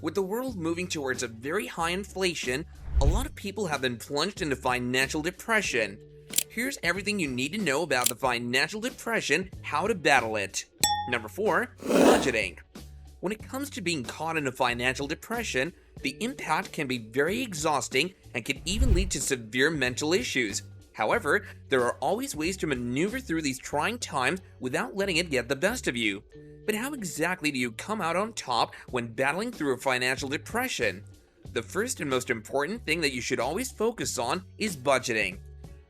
With the world moving towards a very high inflation, a lot of people have been plunged into financial depression. Here's everything you need to know about the financial depression, how to battle it. Number 4. Budgeting. When it comes to being caught in a financial depression, the impact can be very exhausting and can even lead to severe mental issues. However, there are always ways to maneuver through these trying times without letting it get the best of you. But how exactly do you come out on top when battling through a financial depression? The first and most important thing that you should always focus on is budgeting.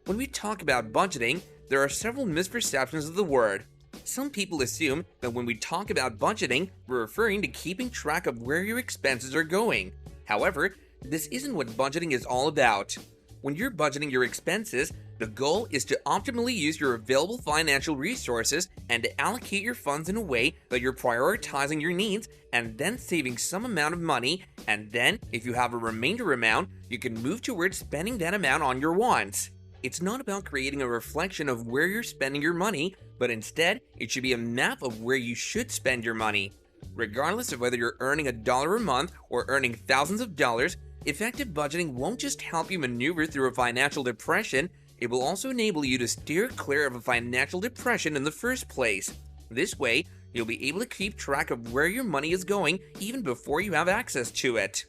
When we talk about budgeting, there are several misperceptions of the word. Some people assume that when we talk about budgeting, we're referring to keeping track of where your expenses are going. However, this isn't what budgeting is all about. When you're budgeting your expenses, the goal is to optimally use your available financial resources and to allocate your funds in a way that you're prioritizing your needs and then saving some amount of money, and then, if you have a remainder amount, you can move towards spending that amount on your wants. It's not about creating a reflection of where you're spending your money, but instead, it should be a map of where you should spend your money. Regardless of whether you're earning $1 a month or earning thousands of dollars, effective budgeting won't just help you maneuver through a financial depression, it will also enable you to steer clear of a financial depression in the first place. This way, you'll be able to keep track of where your money is going even before you have access to it.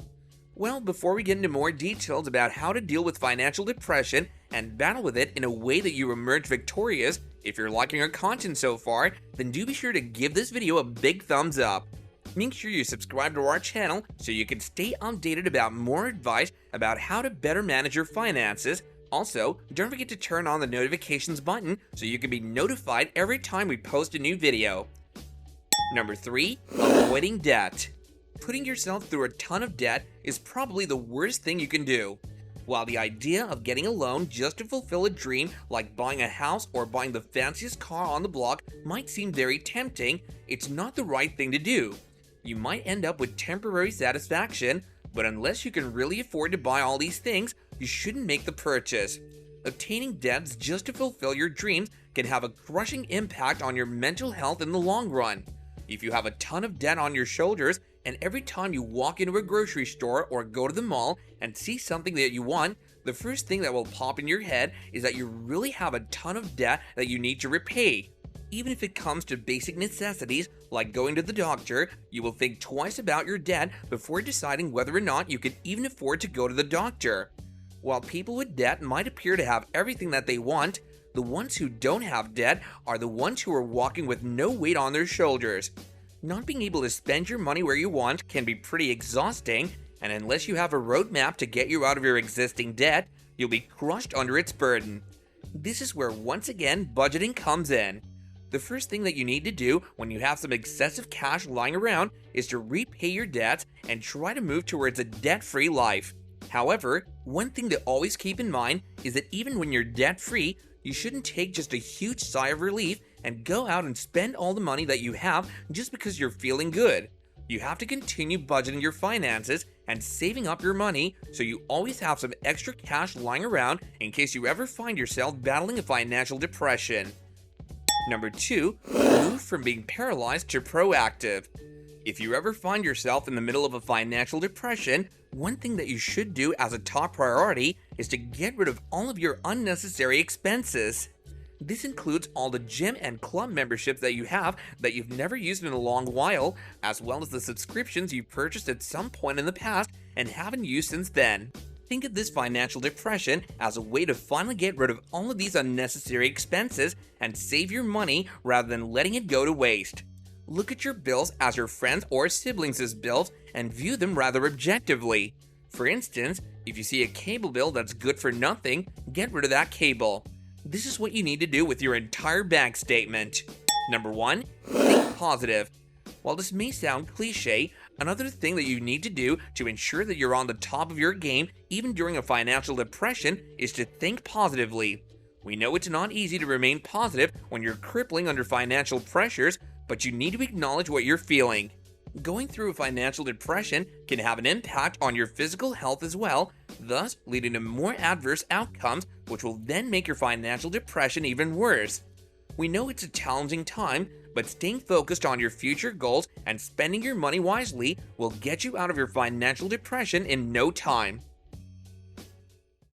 Well, before we get into more details about how to deal with financial depression and battle with it in a way that you emerge victorious, if you're liking our content so far, then do be sure to give this video a big thumbs up. Make sure you subscribe to our channel so you can stay updated about more advice about how to better manage your finances. Also, don't forget to turn on the notifications button so you can be notified every time we post a new video. Number 3. Avoiding debt. Putting yourself through a ton of debt is probably the worst thing you can do. While the idea of getting a loan just to fulfill a dream like buying a house or buying the fanciest car on the block might seem very tempting, it's not the right thing to do. You might end up with temporary satisfaction, but unless you can really afford to buy all these things, you shouldn't make the purchase. Obtaining debts just to fulfill your dreams can have a crushing impact on your mental health in the long run. If you have a ton of debt on your shoulders, and every time you walk into a grocery store or go to the mall and see something that you want, the first thing that will pop in your head is that you really have a ton of debt that you need to repay. Even if it comes to basic necessities like going to the doctor, you will think twice about your debt before deciding whether or not you can even afford to go to the doctor. While people with debt might appear to have everything that they want, the ones who don't have debt are the ones who are walking with no weight on their shoulders. Not being able to spend your money where you want can be pretty exhausting, and unless you have a roadmap to get you out of your existing debt, you'll be crushed under its burden. This is where, once again, budgeting comes in. The first thing that you need to do when you have some excessive cash lying around is to repay your debts and try to move towards a debt-free life. However, one thing to always keep in mind is that even when you're debt-free, you shouldn't take just a huge sigh of relief and go out and spend all the money that you have just because you're feeling good. You have to continue budgeting your finances and saving up your money so you always have some extra cash lying around in case you ever find yourself battling a financial depression. Number 2, move from being paralyzed to proactive. If you ever find yourself in the middle of a financial depression, one thing that you should do as a top priority is to get rid of all of your unnecessary expenses. This includes all the gym and club memberships that you have that you've never used in a long while, as well as the subscriptions you purchased at some point in the past and haven't used since then. Think of this financial depression as a way to finally get rid of all of these unnecessary expenses and save your money rather than letting it go to waste. Look at your bills as your friends or siblings' bills and view them rather objectively. For instance, if you see a cable bill that's good for nothing, get rid of that cable. This is what you need to do with your entire bank statement. Number 1, think positive. While this may sound cliche, another thing that you need to do to ensure that you're on the top of your game even during a financial depression is to think positively. We know it's not easy to remain positive when you're crippling under financial pressures, but you need to acknowledge what you're feeling. Going through a financial depression can have an impact on your physical health as well, thus leading to more adverse outcomes, which will then make your financial depression even worse. We know it's a challenging time, but staying focused on your future goals and spending your money wisely will get you out of your financial depression in no time.